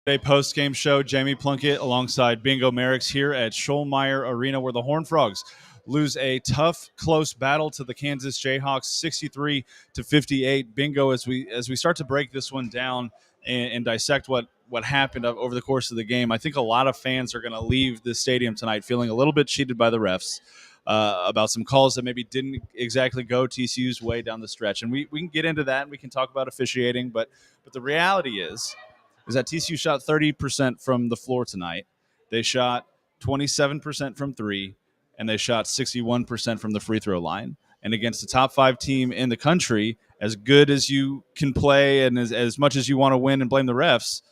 A post-game show, Jamie Plunkett alongside Bingo Merricks here at Schollmaier Arena, where the Horned Frogs lose a tough, close battle to the Kansas Jayhawks, 63-58. Bingo, as we start to break this one down and dissect what happened over the course of the game, I think a lot of fans are going to leave the stadium tonight feeling a little bit cheated by the refs. About some calls that maybe didn't exactly go TCU's way down the stretch, and we can get into that and we can talk about officiating, but the reality is that TCU shot 30% from the floor tonight. They shot 27% from three, and they shot 61% from the free throw line. And against a top five team in the country, as good as you can play and as much as you want to win and blame the refs,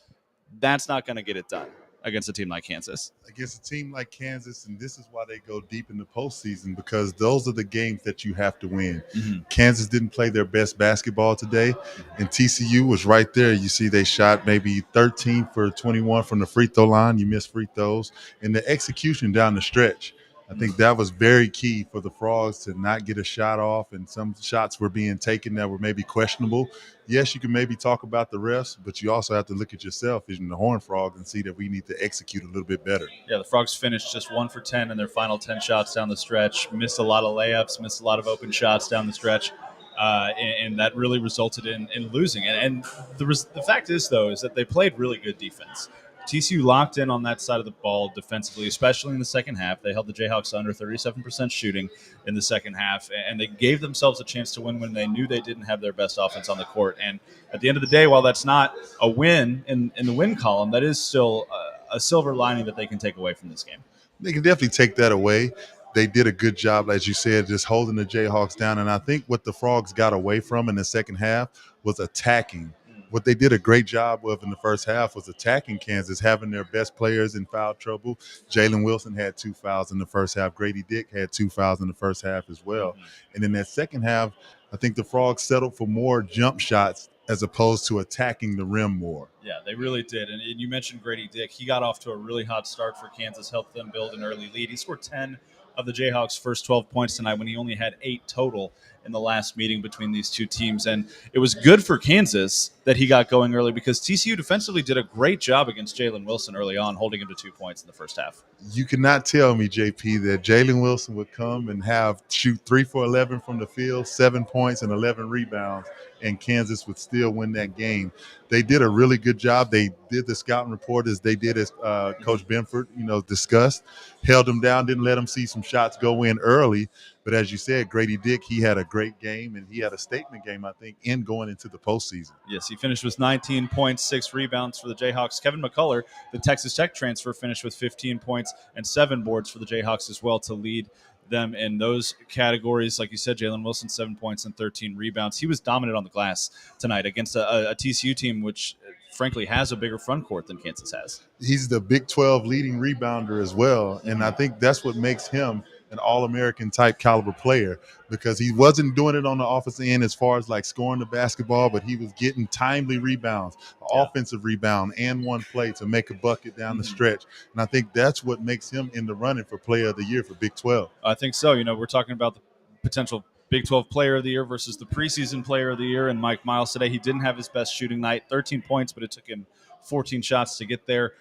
that's not going to get it done against a team like Kansas. Against a team like Kansas, and this is why they go deep in the postseason, because those are the games that you have to win. Mm-hmm. Kansas didn't play their best basketball today, and TCU was right there. You see they shot maybe 13 for 21 from the free throw line. You missed free throws. And the execution down the stretch, I think that was very key for the Frogs to not get a shot off, and some shots were being taken that were maybe questionable. Yes, you can maybe talk about the refs, but you also have to look at yourself as the Horned Frogs and see that we need to execute a little bit better. Yeah, the Frogs finished just 1 for 10 in their final 10 shots down the stretch, missed a lot of layups, missed a lot of open shots down the stretch, and that really resulted in losing. And the fact is, though, is that they played really good defense. TCU locked in on that side of the ball defensively, especially in the second half. They held the Jayhawks under 37% shooting in the second half, and they gave themselves a chance to win when they knew they didn't have their best offense on the court. And at the end of the day, while that's not a win in the win column, that is still a silver lining that they can take away from this game. They can definitely take that away. They did a good job, as you said, just holding the Jayhawks down. And I think what the Frogs got away from in the second half was attacking. What they did a great job of in the first half was attacking Kansas, having their best players in foul trouble. Jalen Wilson had 2 fouls in the first half. Grady Dick had 2 fouls in the first half as well. And in that second half, I think the Frogs settled for more jump shots as opposed to attacking the rim more. Yeah, they really did. And you mentioned Grady Dick. He got off to a really hot start for Kansas, helped them build an early lead. He scored 10 of the Jayhawks' first 12 points tonight when he only had 8 total in the last meeting between these two teams. And it was good for Kansas that he got going early because TCU defensively did a great job against Jalen Wilson early on, holding him to 2 points in the first half. You cannot tell me, JP, that Jalen Wilson would come and shoot 3 for 11 from the field, 7 points and 11 rebounds, and Kansas would still win that game. They did a really good job. They did the scouting report as they did as Coach Benford, discussed, held them down, didn't let them see some shots go in early. But as you said, Grady Dick, he had a great game, and he had a statement game, I think, in going into the postseason. Yes, he finished with 19 points, 6 rebounds for the Jayhawks. Kevin McCullough, the Texas Tech transfer, finished with 15 points and 7 boards for the Jayhawks as well to lead them in those categories. Like you said, Jalen Wilson, 7 points and 13 rebounds. He was dominant on the glass tonight against a TCU team which, frankly, has a bigger front court than Kansas has. He's the Big 12 leading rebounder as well, and I think that's what makes him an All-American type caliber player, because he wasn't doing it on the offensive end as far as like scoring the basketball, but he was getting timely rebounds, offensive rebound, and one play to make a bucket down the stretch. And I think that's what makes him in the running for Player of the Year for Big 12. I think so. We're talking about the potential Big 12 Player of the Year versus the preseason Player of the Year, and Mike Miles today. He didn't have his best shooting night, 13 points, but it took him 14 shots to get there,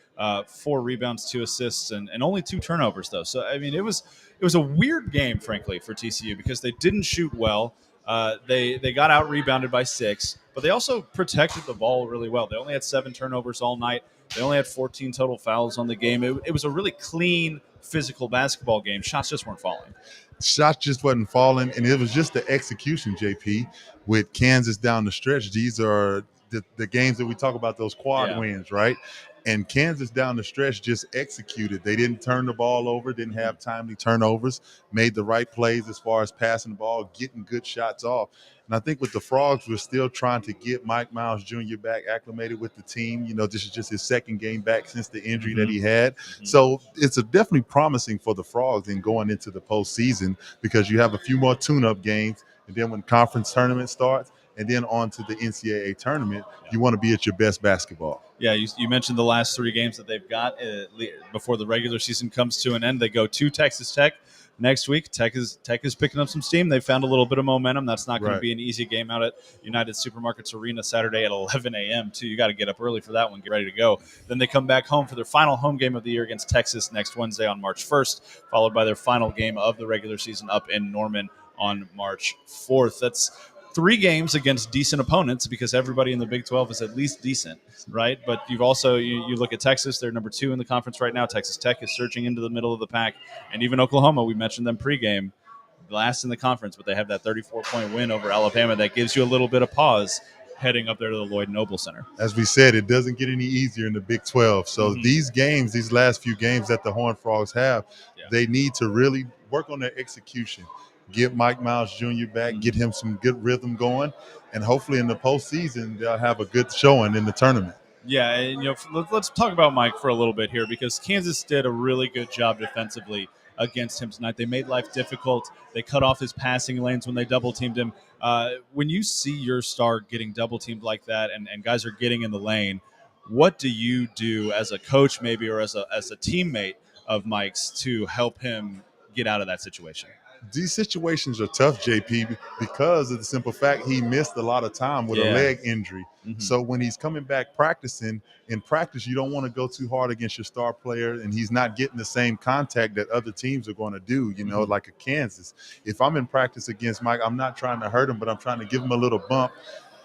4 rebounds, 2 assists, and only 2 turnovers, though. So, I mean, it was a weird game, frankly, for TCU because they didn't shoot well. They got out-rebounded by 6, but they also protected the ball really well. They only had 7 turnovers all night. They only had 14 total fouls on the game. It was a really clean, physical basketball game. Shots just weren't falling. Shots just wasn't falling, and it was just the execution, JP, with Kansas down the stretch. These are the games that we talk about, those quad wins, right? And Kansas down the stretch just executed. They didn't turn the ball over, didn't have timely turnovers, made the right plays as far as passing the ball, getting good shots off. And I think with the Frogs, we're still trying to get Mike Miles Jr. back acclimated with the team. This is just his second game back since the injury that he had. So it's definitely promising for the Frogs in going into the postseason, because you have a few more tune-up games. And then when conference tournament starts, and then on to the NCAA tournament, you want to be at your best basketball. Yeah, you mentioned the last 3 games that they've got before the regular season comes to an end. They go to Texas Tech next week. Tech is picking up some steam. They found a little bit of momentum. That's not going to be an easy game out at United Supermarkets Arena Saturday at 11 a.m. too. You got to get up early for that one. Get ready to go. Then they come back home for their final home game of the year against Texas next Wednesday on March 1st, followed by their final game of the regular season up in Norman on March 4th. That's 3 games against decent opponents, because everybody in the Big 12 is at least decent, right? But you've also, you look at Texas, they're number 2 in the conference right now. Texas Tech is surging into the middle of the pack. And even Oklahoma, we mentioned them pregame, last in the conference, but they have that 34-point win over Alabama that gives you a little bit of pause heading up there to the Lloyd Noble Center. As we said, it doesn't get any easier in the Big 12. So these games, these last few games that the Horned Frogs have, they need to really work on their execution. Get Mike Miles Jr. back, get him some good rhythm going, and hopefully in the postseason they'll have a good showing in the tournament. Yeah, and let's talk about Mike for a little bit here, because Kansas did a really good job defensively against him tonight. They made life difficult. They cut off his passing lanes when they double-teamed him. When you see your star getting double-teamed like that and guys are getting in the lane, what do you do as a coach maybe, or as a teammate of Mike's, to help him get out of that situation? These situations are tough, JP, because of the simple fact he missed a lot of time with a leg injury. So when he's coming back practicing, in practice, you don't want to go too hard against your star player, and he's not getting the same contact that other teams are going to do, like a Kansas. If I'm in practice against Mike, I'm not trying to hurt him, but I'm trying to give him a little bump.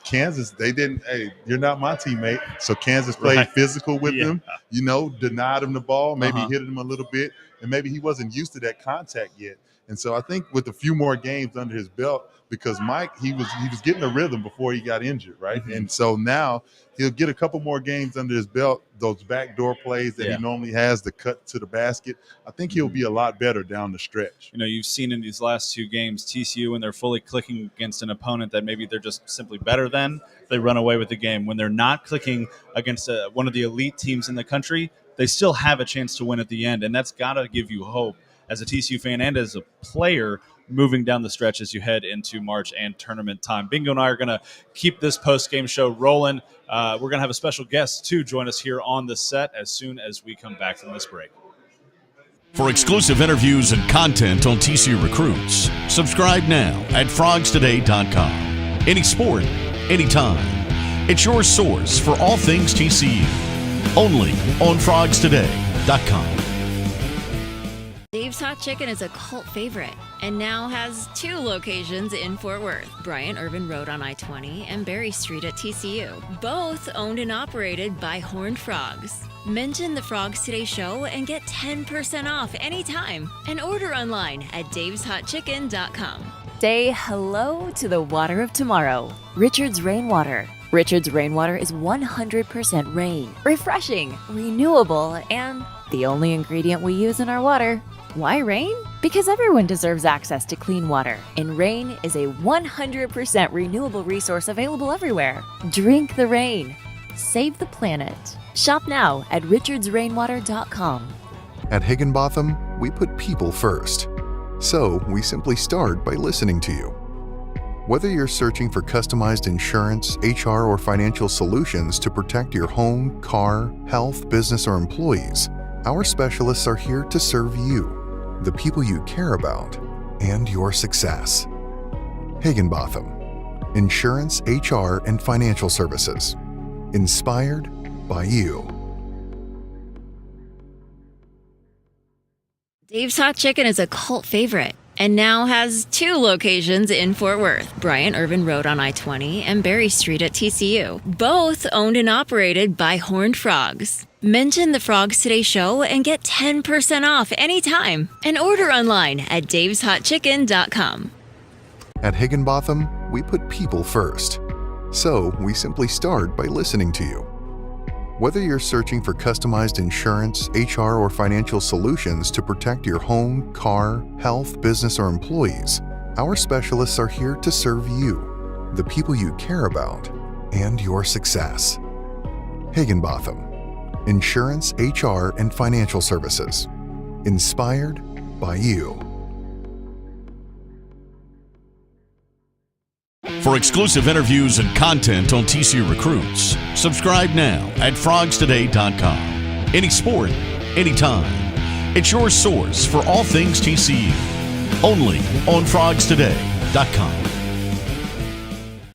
Kansas, they didn't, hey, you're not my teammate. So Kansas played physical with him, denied him the ball, maybe hit him a little bit, and maybe he wasn't used to that contact yet. And so I think with a few more games under his belt, because Mike, he was getting a rhythm before he got injured, right? And so now he'll get a couple more games under his belt, those backdoor plays that he normally has, the cut to the basket. I think he'll be a lot better down the stretch. You've seen in these last 2 games, TCU, when they're fully clicking against an opponent that maybe they're just simply better than, they run away with the game. When they're not clicking against one of the elite teams in the country, they still have a chance to win at the end. And that's got to give you hope as a TCU fan and as a player moving down the stretch as you head into March and tournament time. Bingo and I are going to keep this post-game show rolling. We're going to have a special guest, too, join us here on the set as soon as we come back from this break. For exclusive interviews and content on TCU recruits, subscribe now at frogstoday.com. Any sport, anytime. It's your source for all things TCU. Only on frogstoday.com. Dave's Hot Chicken is a cult favorite and now has 2 locations in Fort Worth, Bryant Irvin Road on I-20 and Berry Street at TCU, both owned and operated by Horned Frogs. Mention the Frogs Today show and get 10% off anytime, and order online at daveshotchicken.com. Say hello to the water of tomorrow. Richard's Rainwater. Richard's Rainwater is 100% rain, refreshing, renewable, and the only ingredient we use in our water. Why rain? Because everyone deserves access to clean water, and rain is a 100% renewable resource available everywhere. Drink the rain. Save the planet. Shop now at richardsrainwater.com. At Higginbotham, we put people first. So we simply start by listening to you. Whether you're searching for customized insurance, HR, or financial solutions to protect your home, car, health, business, or employees, our specialists are here to serve you, the people you care about, and your success. Higginbotham. Insurance, HR, and financial services. Inspired by you. Dave's Hot Chicken is a cult favorite and now has 2 locations in Fort Worth, Bryant Irvin Road on I-20 and Berry Street at TCU, both owned and operated by Horned Frogs. Mention the Frogs Today show and get 10% off anytime, and order online at daveshotchicken.com. At Higginbotham, we put people first. So we simply start by listening to you. Whether you're searching for customized insurance, HR, or financial solutions to protect your home, car, health, business, or employees, our specialists are here to serve you, the people you care about, and your success. Higginbotham. Insurance, HR, and financial services. Inspired by you. For exclusive interviews and content on TCU recruits, subscribe now at frogstoday.com. Any sport, anytime. It's your source for all things TCU. Only on frogstoday.com.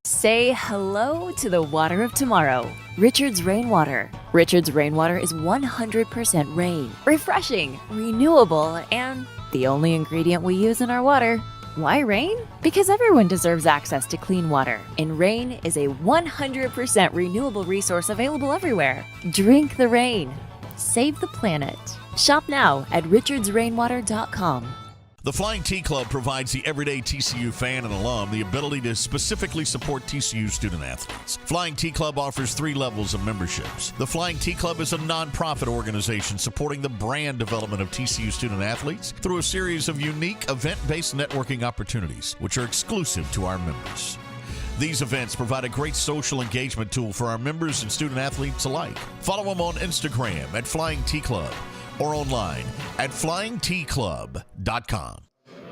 Say hello to the water of tomorrow. Richards Rainwater. Richards Rainwater is 100% rain, refreshing, renewable, and the only ingredient we use in our water. Why rain? Because everyone deserves access to clean water, and rain is a 100% renewable resource available everywhere. Drink the rain. Save the planet. Shop now at richardsrainwater.com. The Flying T Club provides the everyday TCU fan and alum the ability to specifically support TCU student athletes. Flying T Club offers 3 levels of memberships. The Flying T Club is a nonprofit organization supporting the brand development of TCU student athletes through a series of unique event-based networking opportunities, which are exclusive to our members. These events provide a great social engagement tool for our members and student athletes alike. Follow them on Instagram at Flying T Club or online at flyingtclub.com.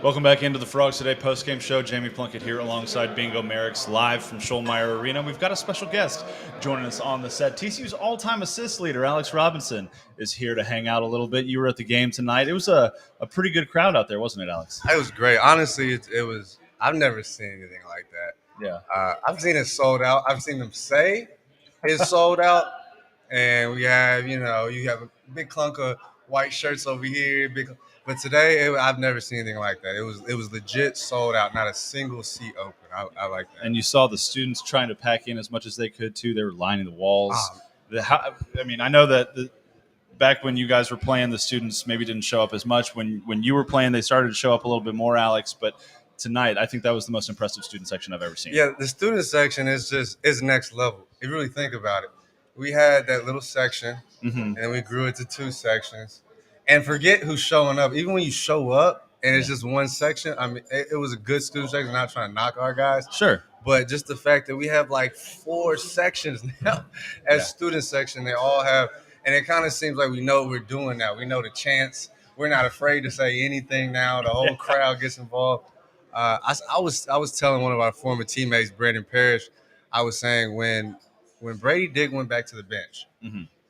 Welcome back into the Frogs Today postgame show. Jamie Plunkett here alongside Bingo Merrick's live from Schollmaier Arena. We've got a special guest joining us on the set. TCU's all-time assist leader, Alex Robinson, is here to hang out a little bit. You were at the game tonight. It was a pretty good crowd out there, wasn't it, Alex? It was great. Honestly, it was – I've never seen anything like that. Yeah. I've seen it sold out. I've seen them say it's sold out. And we have, you have a big clunk of white shirts over here. But today, I've never seen anything like that. It was legit sold out, not a single seat open. I like that. And you saw the students trying to pack in as much as they could, too. They were lining the walls. I know that back when you guys were playing, the students maybe didn't show up as much. When you were playing, they started to show up a little bit more, Alex. But tonight, I think that was the most impressive student section I've ever seen. Yeah, the student section is next level. If you really think about it. We had that little section, and then we grew it to 2 sections. And forget who's showing up. Even when you show up and it's just one section, I mean, it was a good student section. Not trying to knock our guys. Sure. But just the fact that we have like 4 sections now as student section, they all have – and it kind of seems like we know what we're doing now. We know the chants. We're not afraid to say anything now. The whole crowd gets involved. I was telling one of our former teammates, Brandon Parrish, I was saying when Brady Dick went back to the bench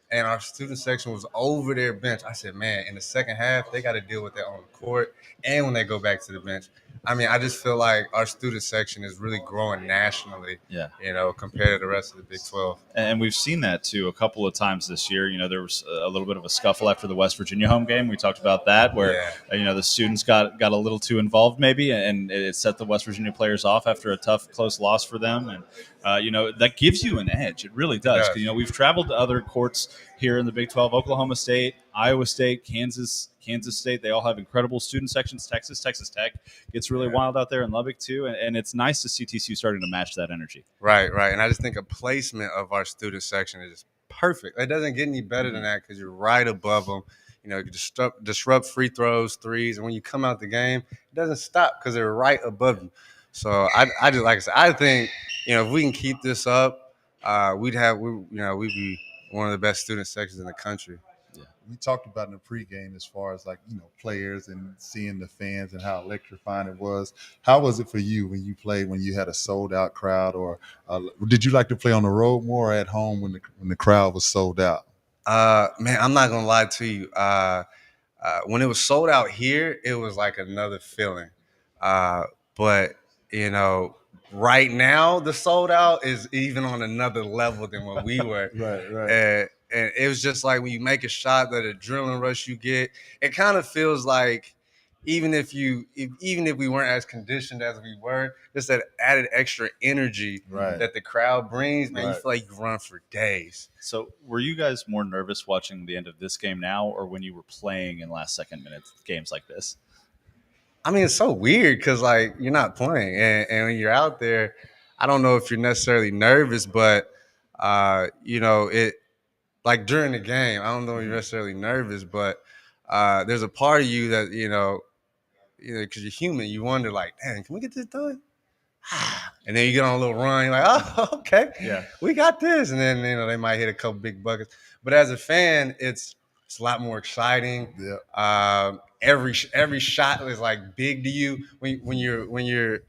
and our student section was over their bench, I said, man, in the second half, they got to deal with that on the court and when they go back to the bench. I mean, I just feel like our student section is really growing nationally, compared to the rest of the Big 12. And we've seen that, too, a couple of times this year. There was a little bit of a scuffle after the West Virginia home game. We talked about that where, the students got a little too involved maybe, and it set the West Virginia players off after a tough, close loss for them. And, that gives you an edge. It really does. We've traveled to other courts here in the Big 12, Oklahoma State, Iowa State, Kansas State. They all have incredible student sections. Texas Tech gets really wild out there in Lubbock too. And it's nice to see TCU starting to match that energy. Right. And I just think a placement of our student section is perfect. It doesn't get any better than that because you're right above them. You can disrupt free throws, threes. And when you come out the game, it doesn't stop because they're right above you. So I just, like I said, I think, if we can keep this up, we'd be one of the best student sections in the country. Yeah. We talked about in the pregame as far as players and seeing the fans and how electrifying it was. How was it for you when you played, when you had a sold out crowd, or did you like to play on the road more or at home when the crowd was sold out? Man, I'm not going to lie to you. When it was sold out here, it was like another feeling. But, right now, the sold out is even on another level than what we were. Right. And it was just like when you make a shot, that adrenaline rush you get, it kind of feels like even if we weren't as conditioned as we were, just that added extra energy that the crowd brings, man, you feel like you can run for days. So were you guys more nervous watching the end of this game now or when you were playing in last second minutes games like this? I mean, it's so weird because, you're not playing. And when you're out there, I don't know if you're necessarily nervous, but, it like during the game, I don't know if you're necessarily nervous, but there's a part of you that, because you're human, you wonder, damn, can we get this done? And then you get on a little run. You're like, oh, okay. Yeah. We got this. And then, they might hit a couple big buckets. But as a fan, it's a lot more exciting. Yeah. Every shot is big to you when you're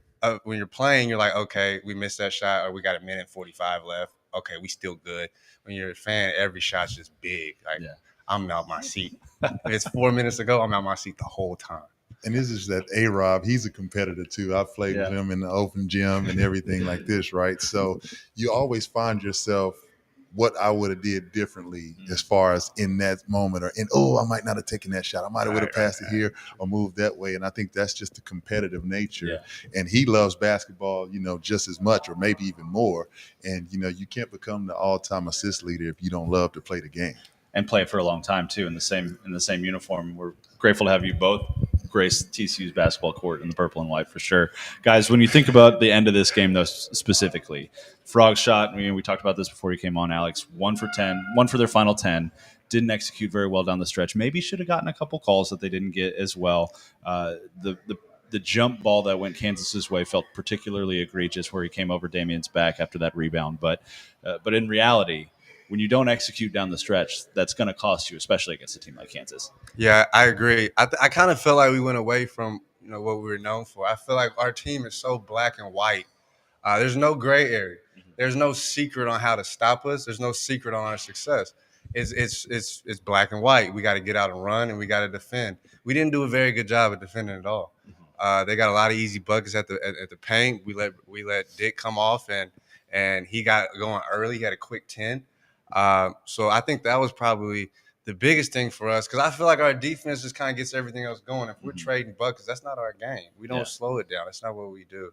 when you're playing, you're like, okay, we missed that shot, or we got a minute 45 left. Okay, we still good. When you're a fan, every shot's just big. Like, I'm out my seat. If it's 4 minutes ago, I'm out my seat the whole time. And this is that A-Rob, he's a competitor too. I've played with him in the open gym and everything like this, right? So you always find yourself what I would have did differently as far as in that moment, or I might not have taken that shot. I might have would have passed it here or moved that way. And I think that's just the competitive nature. And he loves basketball, just as much or maybe even more. And, you can't become the all-time assist leader if you don't love to play the game. And play it for a long time too in the same uniform. We're grateful to have you both grace TCU's basketball court in the purple and white for sure. Guys, when you think about the end of this game though specifically, Frogs shot, we talked about this before you came on, Alex, 1 for 10, 1 for their final 10. Didn't execute very well down the stretch. Maybe should have gotten a couple calls that they didn't get as well. The jump ball that went Kansas's way felt particularly egregious, where he came over Damian's back after that rebound. But in reality, when you don't execute down the stretch, that's going to cost you, especially against a team like Kansas. Yeah, I agree. I kind of feel like we went away from what we were known for. I feel like our team is so black and white. There's no gray area. There's no secret on how to stop us. There's no secret on our success. It's black and white. We got to get out and run, and we got to defend. We didn't do a very good job at defending at all. They got a lot of easy buckets at the paint. We let Dick come off, and he got going early. He had a quick 10. So I think that was probably the biggest thing for us, because I feel like our defense just kind of gets everything else going. If we're trading buckets, that's not our game. We don't slow it down. That's not what we do.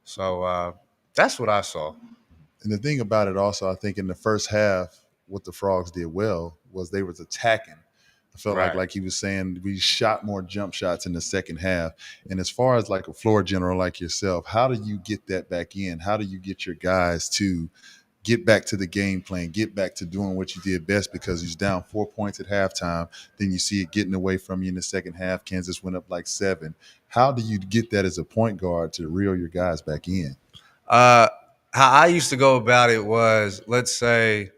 So that's what I saw. And the thing about it also, I think in the first half, what the Frogs did well was they was attacking. I felt like he was saying, we shot more jump shots in the second half. And as far as like a floor general like yourself, how do you get that back in? How do you get your guys to get back to the game plan, get back to doing what you did best? Because he's down 4 points at halftime. Then you see it getting away from you in the second half. Kansas went up like 7. How do you get that as a point guard to reel your guys back in? How I used to go about it was, let's say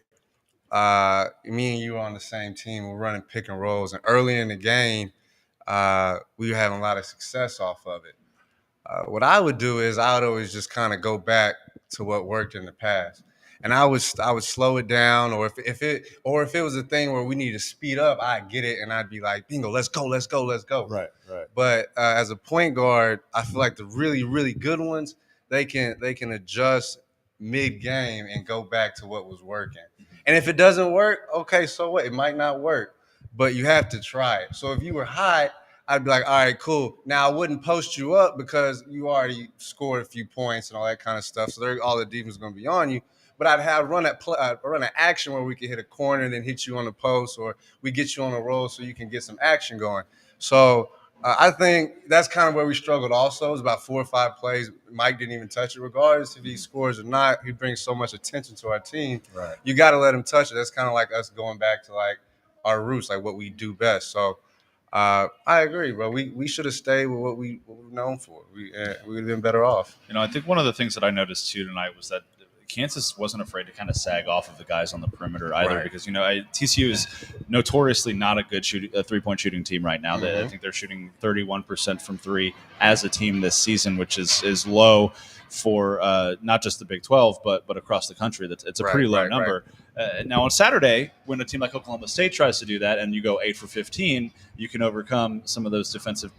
me and you were on the same team. We're running pick and rolls. And early in the game, we were having a lot of success off of it. What I would do is I would always just kind of go back to what worked in the past. And I would slow it down, or if it was a thing where we need to speed up, I'd get it and I'd be like, bingo, let's go. Right. But as a point guard, I feel like the really, really good ones, they can adjust mid-game and go back to what was working. And if it doesn't work, okay, so what? It might not work, but you have to try it. So if you were hot, I'd be like, all right, cool. Now, I wouldn't post you up because you already scored a few points and all that kind of stuff. So all the defense is going to be on you. But I'd run an action where we could hit a corner and then hit you on the post, or we get you on a roll so you can get some action going. So I think that's kind of where we struggled also. It was about 4 or 5 plays. Mike didn't even touch it. Regardless if he scores or not, he brings so much attention to our team. Right. You got to let him touch it. That's kind of like us going back to like our roots, like what we do best. So I agree, bro. We should have stayed with what we're known for. We would have been better off. I think one of the things that I noticed too tonight was that Kansas wasn't afraid to kind of sag off of the guys on the perimeter either, because TCU is notoriously not a good three-point shooting team right now. I think they're shooting 31% from three as a team this season, which is low for not just the Big 12, but across the country. It's a pretty low number. Now on Saturday, when a team like Oklahoma State tries to do that and you go 8 for 15, you can overcome some of those defensive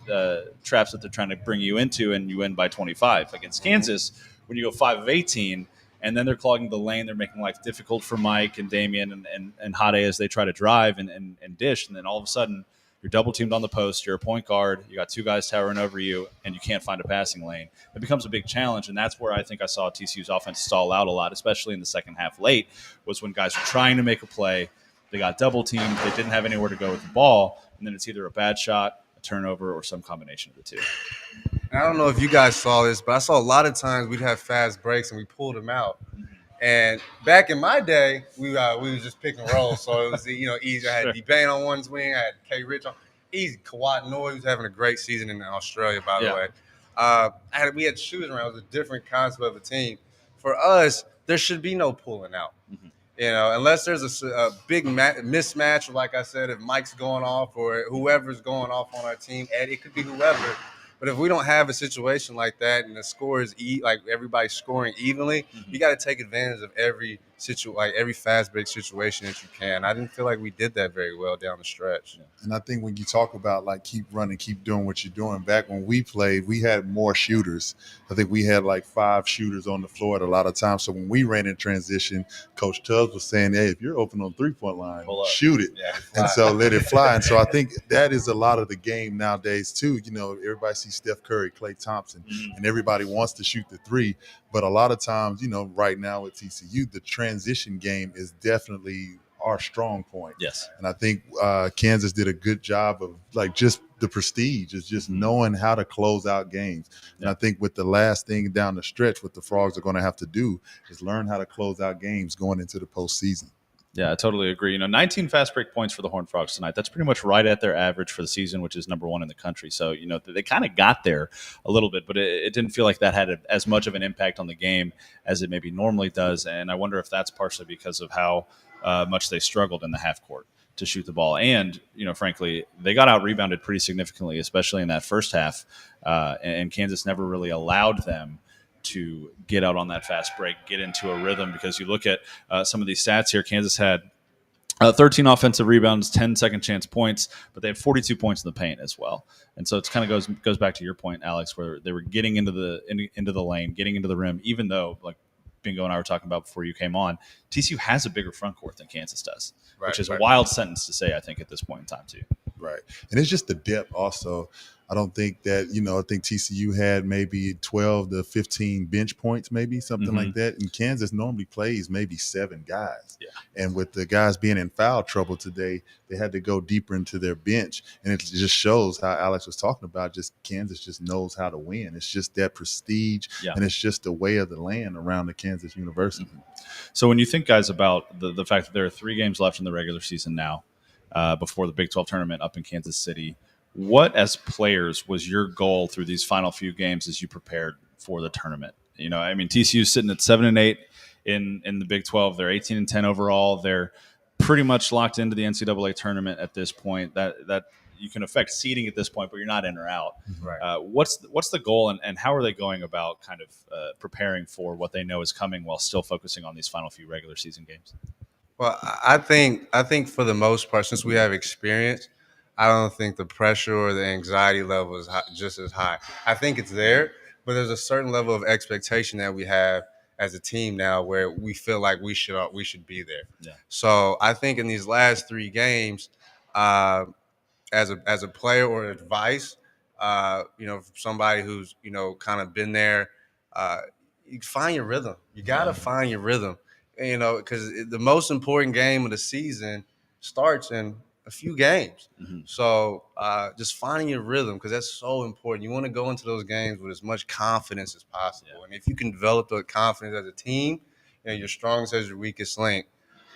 traps that they're trying to bring you into, and you win by 25. Against Kansas, when you go 5 of 18, and then they're clogging the lane, they're making life difficult for Mike and Damian and Hade as they try to drive and dish, and then all of a sudden you're double teamed on the post, you're a point guard, you got 2 guys towering over you, and you can't find a passing lane. It becomes a big challenge, and that's where I think I saw TCU's offense stall out a lot, especially in the second half late, was when guys were trying to make a play, they got double teamed, they didn't have anywhere to go with the ball, and then it's either a bad shot, a turnover, or some combination of the two. And I don't know if you guys saw this, but I saw a lot of times we'd have fast breaks and we pulled them out. And back in my day, we was just pick and roll, so it was easy. I had D-Bane on one wing, I had K. Rich on easy. Kawhi Noy was having a great season in Australia, by the way. We had shooters around. It was a different concept of a team. For us, there should be no pulling out. Unless there's a big mismatch, like I said, if Mike's going off or whoever's going off on our team, Ed, it could be whoever. But if we don't have a situation like that and the score is like everybody's scoring evenly, you got to take advantage of every every fast break situation that you can. I didn't feel like we did that very well down the stretch. And I think when you talk about like keep running, keep doing what you're doing, back when we played, we had more shooters. I think we had like 5 shooters on the floor at a lot of times. So when we ran in transition, Coach Tubbs was saying, hey, if you're open on 3-point line, shoot it. Yeah, and so let it fly. And so I think that is a lot of the game nowadays too. You know, everybody sees Steph Curry, Klay Thompson, and everybody wants to shoot the 3. But a lot of times, you know, right now at TCU, the transition game is definitely our strong point. Yes. And I think Kansas did a good job of like just the prestige is just knowing how to close out games. And I think with the last thing down the stretch, what the Frogs are going to have to do is learn how to close out games going into the postseason. Yeah, I totally agree. You know, 19 fast break points for the Horned Frogs tonight. That's pretty much right at their average for the season, which is number 1 in the country. So, you know, they kind of got there a little bit, but it didn't feel like that had as much of an impact on the game as it maybe normally does. And I wonder if that's partially because of how much they struggled in the half court to shoot the ball. And, you know, frankly, they got out rebounded pretty significantly, especially in that first half. And Kansas never really allowed them to get out on that fast break, get into a rhythm, because you look at some of these stats here. Kansas had 13 offensive rebounds, 10 second chance points, but they had 42 points in the paint as well. And so it kind of goes back to your point, Alex, where they were getting into the lane, getting into the rim, even though, like Bingo and I were talking about before you came on, TCU has a bigger front court than Kansas does, which is a wild sentence to say, I think, at this point in time too. Right. And it's just the depth also. I don't think that, you know, I think TCU had maybe 12 to 15 bench points, maybe something like that. And Kansas normally plays maybe 7 guys. Yeah. And with the guys being in foul trouble today, they had to go deeper into their bench. And it just shows how Alex was talking about, just Kansas just knows how to win. It's just that prestige, and it's just the way of the land around the Kansas University. So when you think, guys, about the fact that there are 3 games left in the regular season now, before the Big 12 tournament up in Kansas City, what, as players, was your goal through these final few games as you prepared for the tournament? You know, I mean, TCU's sitting at 7-8 in the Big 12. They're 18-10 overall. They're pretty much locked into the NCAA tournament at this point. That you can affect seeding at this point, but you're not in or out. Right. What's the goal, and how are they going about kind of preparing for what they know is coming while still focusing on these final few regular season games? Well, I think for the most part, since we have experience, I don't think the pressure or the anxiety level is just as high. I think it's there, but there's a certain level of expectation that we have as a team now where we feel like we should be there. Yeah. So I think in these last 3 games, as a player or advice, you know, from somebody who's, you know, kind of been there, you find your rhythm. You got to find your rhythm, you know, because the most important game of the season starts in a few games. So just finding your rhythm, because that's so important. You want to go into those games with as much confidence as possible. And if you can develop that confidence as a team, you know, your strongest as your weakest link,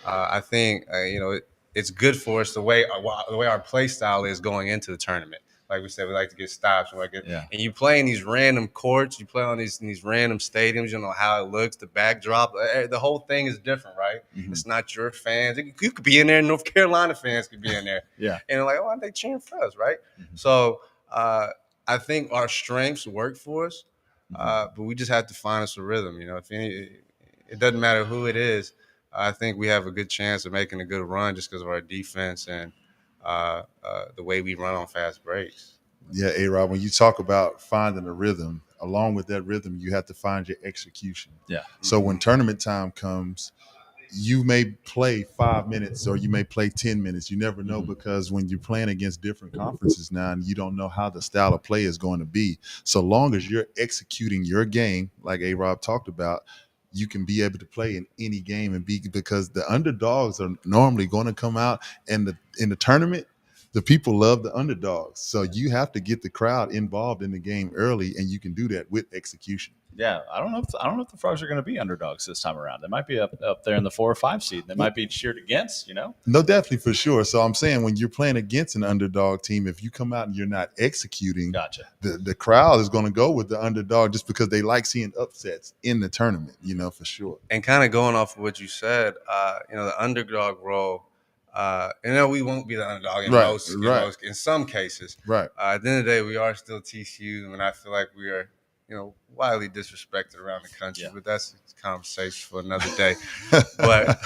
I think, you know, it's good for us the way our play style is going into the tournament. Like we said, we like to get stops. And you play in these random courts. You play on these random stadiums. You don't know how it looks. The backdrop, the whole thing is different, right? It's not your fans. You could be in there. North Carolina fans could be in there. Yeah. And like, oh, they cheering for us, right? So I think our strengths work for us, but we just have to find us a rhythm. You know, it doesn't matter who it is. I think we have a good chance of making a good run just because of our defense and the way we run on fast breaks. Yeah, A-Rod, when you talk about finding a rhythm, along with that rhythm, you have to find your execution. Yeah. So when tournament time comes, you may play 5 minutes or you may play 10 minutes. You never know, because when you're playing against different conferences now, and you don't know how the style of play is going to be. So long as you're executing your game, like A-Rob talked about, you can be able to play in any game and because the underdogs are normally going to come out, and in the tournament, the people love the underdogs. So you have to get the crowd involved in the game early, and you can do that with execution. Yeah, I don't know if the Frogs are going to be underdogs this time around. They might be up there in the 4 or 5 seed. They might be cheered against, you know? No, definitely, for sure. So I'm saying, when you're playing against an underdog team, if you come out and you're not executing, Gotcha. The crowd is going to go with the underdog just because they like seeing upsets in the tournament, you know, for sure. And kind of going off of what you said, you know, the underdog role, we won't be the underdog in in some cases. Right. At the end of the day, we are still TCU, and I feel like we are, widely disrespected around the country. But that's a conversation for another day. but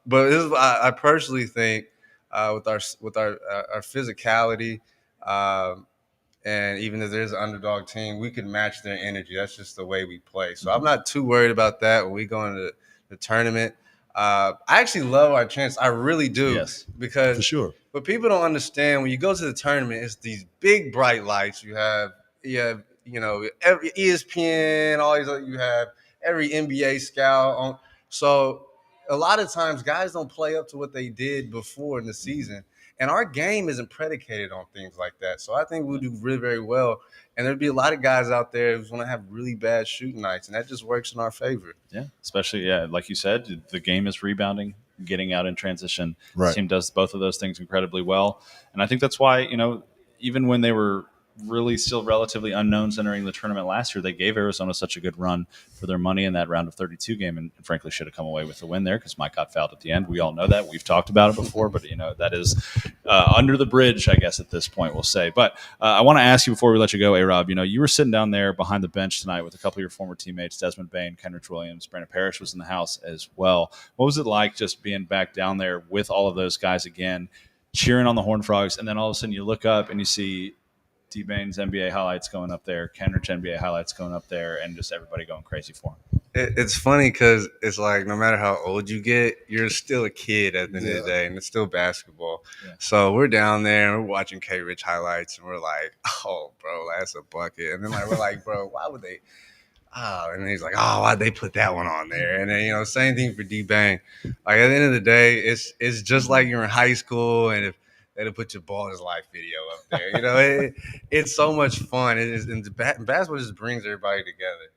this is, I personally think with our physicality. And even if there's an underdog team, we can match their energy. That's just the way we play. So I'm not too worried about that when we go into the tournament. I actually love our chance. I really do. Yes, because for sure. What people don't understand when you go to the tournament is these big bright lights. You have every ESPN, all these other, you have every NBA scout on. So a lot of times guys don't play up to what they did before in the season. And our game isn't predicated on things like that. So I think we'll do really very well. And there'd be a lot of guys out there who's going to have really bad shooting nights, and that just works in our favor. Yeah, especially, like you said, the game is rebounding, getting out in transition. Right. The team does both of those things incredibly well. And I think that's why, even when they were really still relatively unknowns entering the tournament last year, they gave Arizona such a good run for their money in that round of 32 game, and frankly should have come away with the win there because Mike got fouled at the end. We all know that. We've talked about it before, but that is under the bridge, I guess, at this point, we'll say. But I want to ask you before we let you go, A-Rob, you were sitting down there behind the bench tonight with a couple of your former teammates, Desmond Bain, Kenrich Williams, Brandon Parrish was in the house as well. What was it like just being back down there with all of those guys again, cheering on the Horned Frogs, and then all of a sudden you look up and you see D-Bain's NBA highlights going up there, Kenrich NBA highlights going up there, and just everybody going crazy for him? It's funny because it's like no matter how old you get, you're still a kid at the end of the day, and it's still basketball. Yeah. So we're down there, and we're watching K-Rich highlights, and we're like, oh, bro, that's a bucket. And then we're like, bro, why would they – and then he's like, oh, why'd they put that one on there? And then, same thing for D-Bang. Like, at the end of the day, it's just like you're in high school, and if they'd put your ball as live video up there. It's so much fun. It is, and basketball just brings everybody together.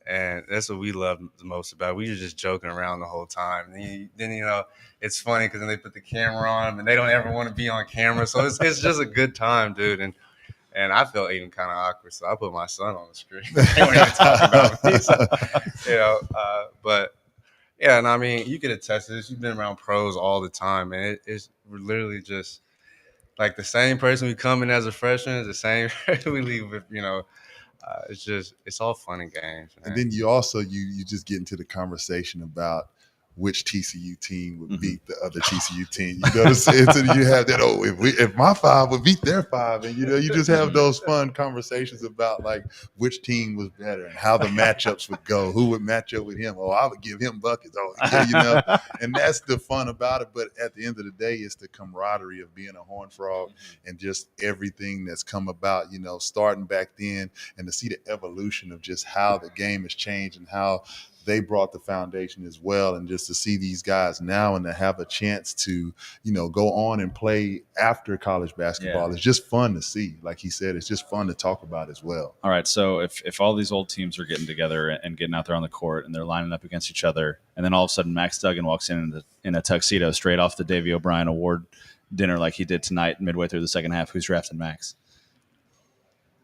And that's what we love the most about it. We were just joking around the whole time. And then it's funny because then they put the camera on them, and they don't ever want to be on camera. So it's just a good time, dude. And I felt even kind of awkward, so I put my son on the screen. They weren't even talking about me. So, but yeah, and I mean, you could attest to this. You've been around pros all the time, and it's literally just like the same person we come in as a freshman is the same we leave with, it's all fun and games, man. And then you also you just get into the conversation about which TCU team would beat the other TCU team. You know what I'm saying? So you have that, if my five would beat their five, and you just have those fun conversations about like which team was better and how the matchups would go, who would match up with him. Oh, I would give him buckets. And that's the fun about it. But at the end of the day, it's the camaraderie of being a Horned Frog and just everything that's come about, starting back then, and to see the evolution of just how the game has changed and how they brought the foundation as well, and just to see these guys now and to have a chance to, go on and play after college basketball is just fun to see. Like he said, it's just fun to talk about as well. All right, so if all these old teams are getting together and getting out there on the court and they're lining up against each other, and then all of a sudden Max Duggan walks in a tuxedo straight off the Davey O'Brien Award dinner like he did tonight midway through the second half, who's drafting Max?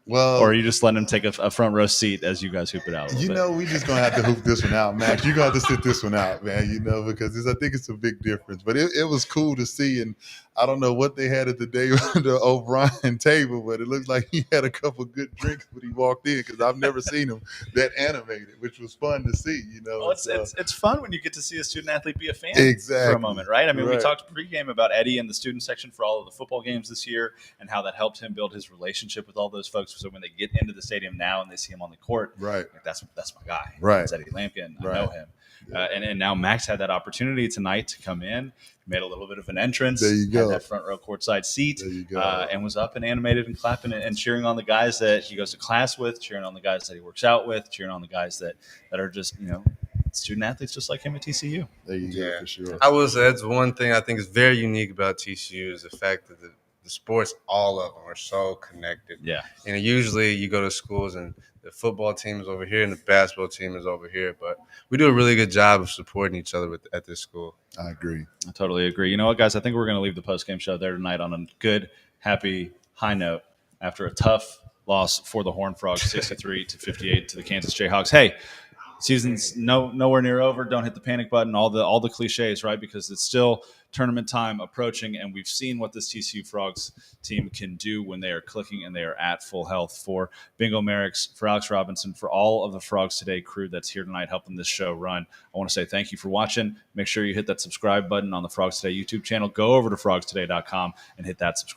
Well, or are you just letting him take a front row seat as you guys hoop it out a little bit? We just going to have to hoop this one out, Max. You're going to have to sit this one out, man, because I think it's a big difference. But it was cool to see, and I don't know what they had at the O'Brien table, but it looked like he had a couple good drinks when he walked in, because I've never seen him that animated, which was fun to see, Well, it's fun when you get to see a student athlete be a fan for a moment, right? I mean, we talked pregame about Eddie and the student section for all of the football games this year and how that helped him build his relationship with all those folks. So when they get into the stadium now and they see him on the court, right? Like, that's my guy. Right. It's Eddie Lampkin. I know him. And now Max had that opportunity tonight to come in, made a little bit of an entrance, there you go. Had that front row courtside seat, there you go. And was up and animated and clapping and cheering on the guys that he goes to class with, cheering on the guys that he works out with, cheering on the guys that are just, student athletes just like him at TCU. There you go, for sure. I will say that's one thing I think is very unique about TCU is the fact that the sports, all of them are so connected. Yeah. And usually you go to schools and the football team is over here and the basketball team is over here. But we do a really good job of supporting each other at this school. I agree. I totally agree. You know what, guys? I think we're going to leave the postgame show there tonight on a good, happy, high note after a tough loss for the Horned Frogs, 63-58 to the Kansas Jayhawks. Hey, season's nowhere near over. Don't hit the panic button. All the cliches, right? Because it's still tournament time approaching, and we've seen what this TCU Frogs team can do when they are clicking and they are at full health. For Bingo Merrick's, for Alex Robinson, for all of the Frogs Today crew that's here tonight helping this show run, I want to say thank you for watching. Make sure you hit that subscribe button on the Frogs Today YouTube channel. Go over to frogstoday.com and hit that subscribe